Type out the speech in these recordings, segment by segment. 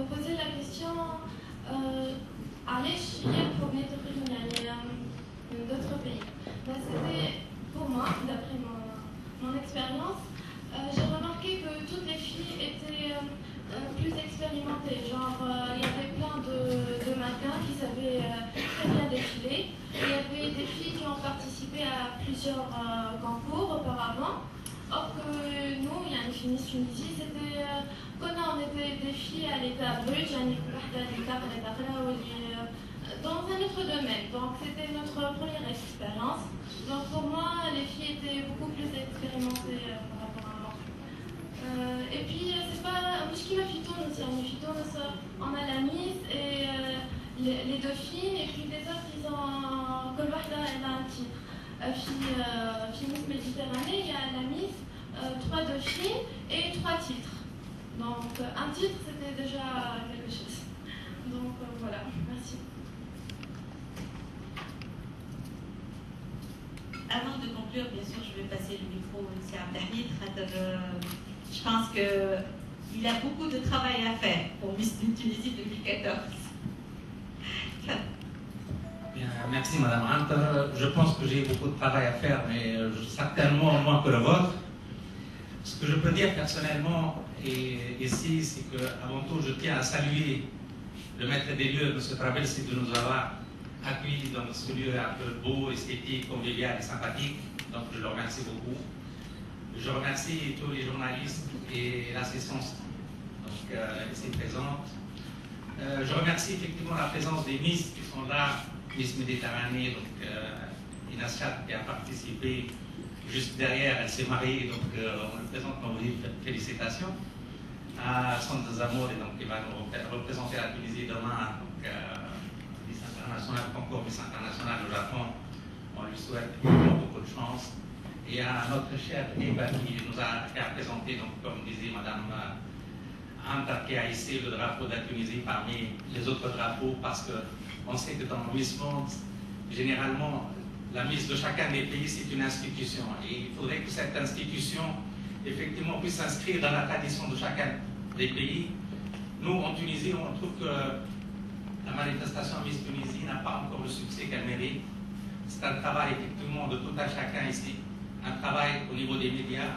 poser la question علاش هي provenait d'origine d'autres pays. C'était pour moi, d'après mon expérience, j'ai remarqué que toutes les filles étaient plus expérimentées. Genre, il y avait plein de mannequins qui savaient très bien défiler. Il y avait des filles qui ont participé à plusieurs concours auparavant. Or que nous, il y a une fille Tunisie, c'était quand on était des filles à l'état brut, dans un autre domaine. Donc c'était notre première expérience. Donc pour moi, les filles étaient beaucoup plus expérimentées par rapport à moi. Et puis c'est pas مش كيما في تونس يعني في تونس on a la Miss et les deux filles et puis les autres ils ont كل واحدة elle a un titre. في Miss Méditerranée, il y a la Miss, 3 dauphines et 3 titres. Donc un titre c'était déjà quelque chose. Donc voilà, merci. Avant de conclure, bien sûr, je vais passer le micro aussi à Abdelhamid. Je pense qu'il a beaucoup de travail à faire pour Miss Tunisie 2014. Bien, merci Madame Anta. Je pense que j'ai beaucoup de travail à faire, mais certainement moins que le vôtre. Ce que je peux dire personnellement ici, c'est qu'avant tout, je tiens à saluer le maître des lieux, M. Trabelsi, de nous avoir accueillis dans ce lieu un peu beau, esthétique, convivial et sympathique. Donc je le remercie beaucoup. Je remercie tous les journalistes et l'assistance ici présente. Je remercie effectivement la présence des Miss qui sont là, Miss Méditerranée, donc Inashat qui a participé juste derrière, elle s'est mariée, donc on lui présente nos félicitations. À Centre Zamour, donc qui va nous représenter la Tunisie demain, donc Miss International, concours Miss International au Japon. On lui souhaite beaucoup de chance. Et à notre chère Eva qui a présenté, donc, comme disait Madame Anta, qui a hissé le drapeau de la Tunisie parmi les autres drapeaux, parce qu'on sait que dans Miss Monde, généralement, la Miss de chacun des pays, c'est une institution. Et il faudrait que cette institution, effectivement, puisse s'inscrire dans la tradition de chacun des pays. Nous, en Tunisie, on trouve que la manifestation Miss Tunisie n'a pas encore le succès qu'elle mérite. C'est un travail, effectivement, de tout un chacun ici. Un travail au niveau des médias,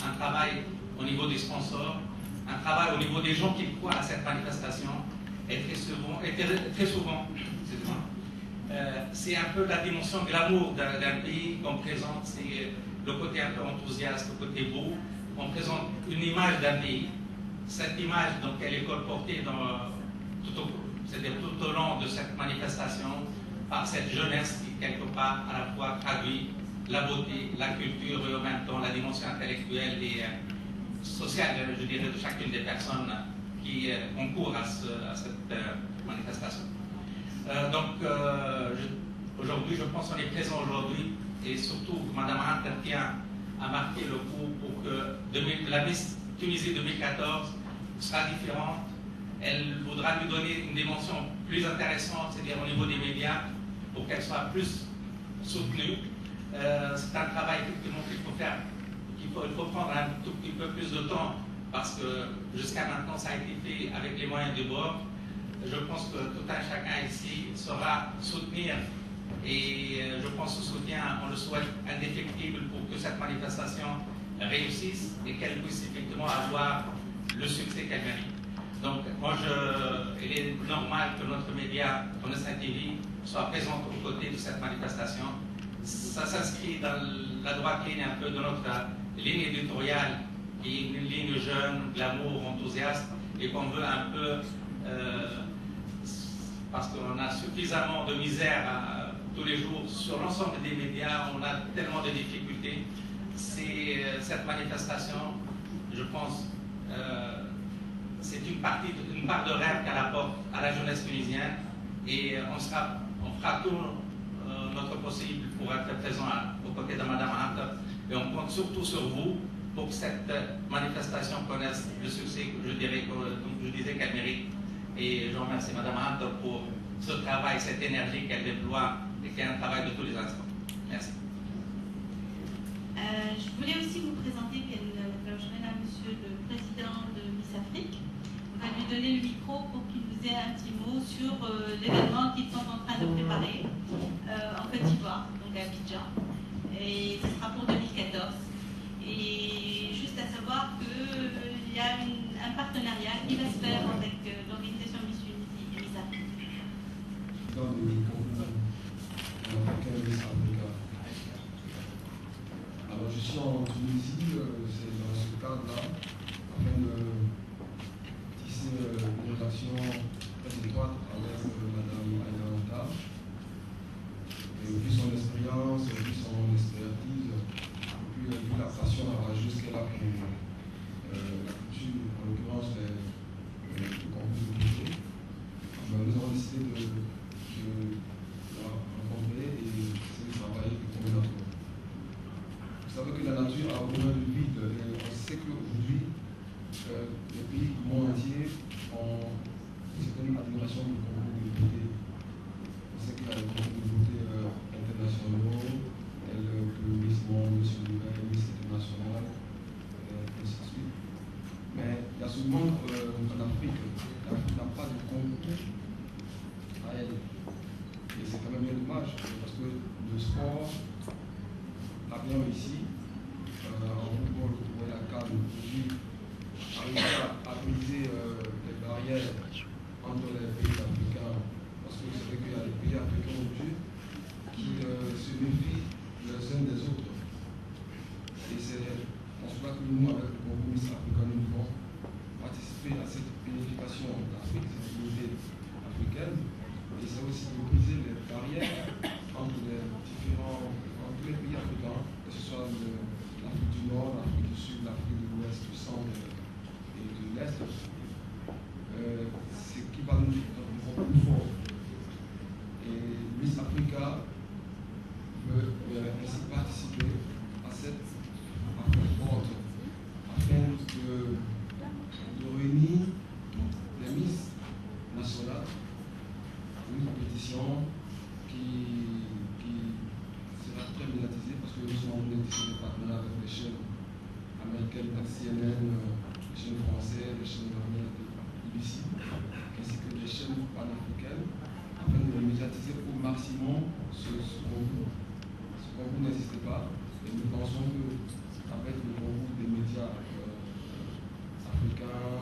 un travail au niveau des sponsors, un travail au niveau des gens qui croient à cette manifestation. Et très souvent c'est un peu la dimension glamour d'un pays qu'on présente, c'est le côté un peu enthousiaste, le côté beau. On présente une image d'un pays. Cette image, donc, elle est colportée tout au long de cette manifestation par cette jeunesse qui, quelque part, à la fois traduit la beauté, la culture et en même temps la dimension intellectuelle et sociale, je dirais, de chacune des personnes qui concourent à cette manifestation. Aujourd'hui, je pense qu'on est présent aujourd'hui et surtout que Mme Anta tient à marquer le coup pour que la Miss Tunisie 2014 sera différente. Elle voudra lui donner une dimension plus intéressante, c'est-à-dire au niveau des médias, pour qu'elle soit plus soutenue. C'est un travail effectivement qu'il faut faire, il faut prendre un tout petit peu plus de temps parce que jusqu'à maintenant ça a été fait avec les moyens du bord. Je pense que tout un chacun ici saura soutenir et je pense que ce soutien, on le souhaite indéfectible pour que cette manifestation réussisse et qu'elle puisse effectivement avoir le succès qu'elle mérite. Donc moi, il est normal que notre média, Tonessa TV, soit présent aux côtés de cette manifestation. Ça s'inscrit dans la droite ligne un peu de notre ligne éditoriale, qui est une ligne jeune, glamour, enthousiaste, et qu'on veut un peu, parce qu'on a suffisamment de misère tous les jours sur l'ensemble des médias, on a tellement de difficultés. Cette manifestation, je pense, c'est une part de rêve qu'elle apporte à la jeunesse tunisienne, et on fera tout notre possible pour être présent aux côtés de Mme Anta, et on compte surtout sur vous pour que cette manifestation connaisse le succès, comme je disais, qu'elle mérite. Et je remercie Mme Anta pour ce travail, cette énergie qu'elle déploie et qui est un travail de tous les instants. Merci. Je voulais aussi vous présenter Monsieur le Président de Miss Afrique. On va lui donner le micro pour sur l'événement qu'ils sont en train de préparer en Côte d'Ivoire, donc à Abidjan. Et ce sera pour 2014. Et juste à savoir qu'il y a un partenariat qui va se faire avec l'organisation Miss Tunisie et Miss Afrique. Alors je suis en Tunisie, c'est dans ce cadre-là, afin de tisser une relation très étroite avec Mme Aïda. Et vu son expérience, vu son expertise, et puis vu la passion rageuse qu'elle a pour la culture, en l'occurrence le concours de beauté, nous avons décidé de la rencontrer et de travailler pour une autre. Vous savez que la nature a besoin de vide et on sait qu'aujourd'hui, les pays du monde entier ont une certaine admiration pour le concours de beauté. On sait qu'il y a des concours de beauté internationaux, tels que Miss Monde, Miss Univers, Miss International, ainsi de suite. Mais il y a souvent en Afrique, l'Afrique n'a pas de concours à elle. Et c'est quand même bien dommage parce que le sport a bien réussi en football où la CAN aujourd'hui arrive à briser les barrières entre les pays africains, parce que vous savez qu'il y a des pays africains aujourd'hui qui se méfient les uns des autres. Et c'est en cela que nous, avec le concours Miss Africa, nous devons participer à cette unification d'Afrique, cette unité africaine. Et c'est aussi de briser les barrières entre tous les pays africains, que ce soit l'Afrique du Nord, l'Afrique du Sud, l'Afrique de l'Ouest, du Centre et de l'Est. C'est qui va nous rendre plus fort. Et Miss Africa veut ainsi participer à cette rencontre afin de réunir toutes les Miss nationales pour une compétition qui sera très médiatisée parce que nous sommes des partenaires avec les chaînes américaines, la CNN, les chaînes françaises, les chaînes iraniennes de BBC, ainsi que les chaînes panafricaines, afin de médiatiser au maximum ce concours. Ce concours n'existe pas et nous pensons qu'avec le concours des médias africains,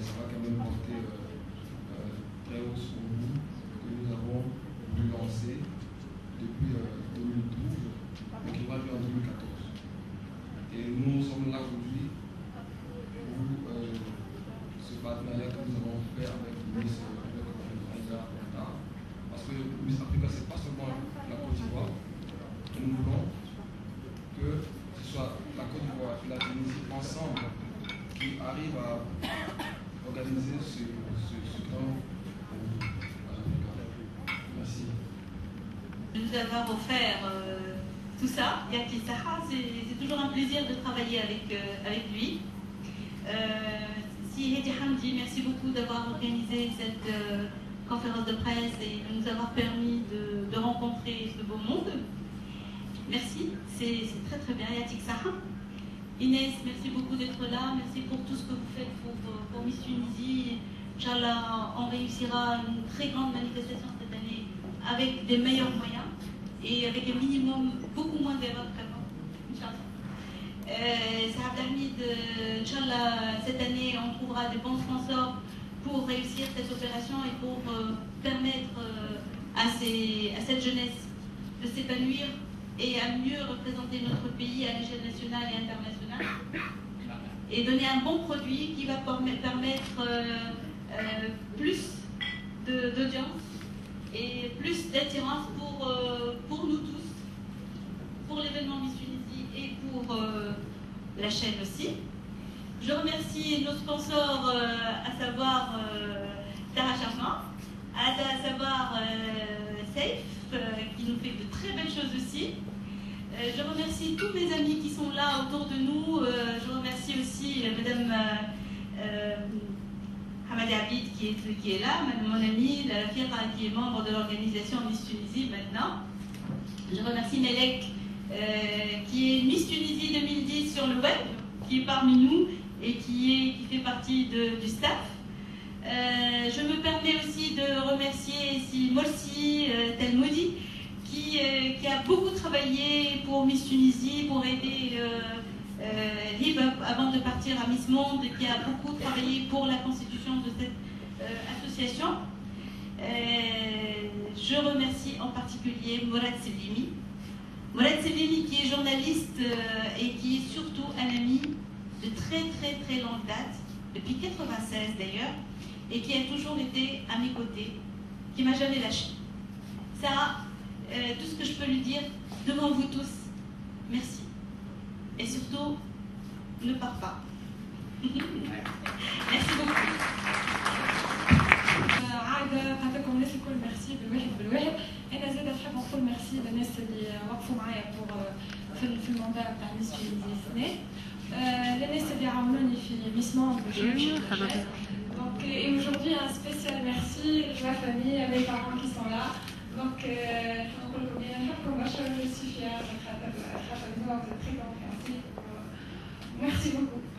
ça va quand même porter très haut ce concours que nous avons voulu lancer depuis 2012, mais qui va jouer en 2014. Et nous sommes là aujourd'hui pour ce partenariat que nous avons fait avec Miss Aïda, parce que Miss Africa, ce n'est pas seulement la Côte d'Ivoire. Nous voulons que ce soit la Côte d'Ivoire et la Tunisie ensemble qui arrivent à organiser ce grand concours à l'Afrique. Merci. De nous avoir offert tout ça, Yaki Saha, c'est toujours un plaisir de travailler avec lui. Si Hedi Hamdi, merci beaucoup d'avoir organisé cette conférence de presse et de nous avoir permis de rencontrer ce beau monde. Merci, c'est très très bien, Yaki Saha. Inès, merci beaucoup d'être là, merci pour tout ce que vous faites pour Miss Tunisie. Inch'Allah, on réussira une très grande manifestation cette année avec des meilleurs moyens et avec un minimum, beaucoup moins d'erreurs qu'avant. Inch'Allah. Saad Hamid, Inch'Allah, cette année, on trouvera des bons sponsors pour réussir cette opération et pour permettre à cette jeunesse de s'épanouir et à mieux représenter notre pays à l'échelle nationale et internationale et donner un bon produit qui va permettre plus d'audience et plus d'attirance pour nous tous, pour l'événement Miss Tunisie et pour la chaîne aussi. Je remercie nos sponsors, à savoir Tara Charmant, à savoir Safe, qui nous fait de très belles choses aussi. Je remercie tous mes amis qui sont là autour de nous. Je remercie aussi Madame Hamadi Abid qui est là, mon amie, la Fira qui est membre de l'organisation Miss Tunisie maintenant. Je remercie Melek qui est Miss Tunisie 2010 sur le web, qui est parmi nous et qui fait partie du staff. Je me permets aussi de remercier ici Morsi Telmoudi qui a beaucoup travaillé pour Miss Tunisie, pour aider Hiba avant de partir à Miss Monde, qui a beaucoup travaillé pour la constitution de cette association. Je remercie en particulier Morad Selimi. Morad Selimi qui est journaliste et qui est surtout un ami de très longue date, depuis 1996 d'ailleurs, et qui a toujours été à mes côtés, qui m'a jamais lâché. Sarah, tout ce que je peux lui dire devant vous tous, merci. Et surtout, ne pars pas. Merci beaucoup. عادة نعطيكم الناس الكل ميرسي بالواحد. انا زاده نحب نقول ميرسي للناس اللي وقفوا معايا في المونديال تاع ميس تونيزي السنه. للناس اللي عاونوني في ميس موند باش نمشي للجاز. Donc et aujourd'hui un spécial merci à ma famille, à mes parents qui sont là. Donc نقول لكم نحبكم برشا. Je suis fière خاطر vous êtes très compréhensifs. Merci beaucoup.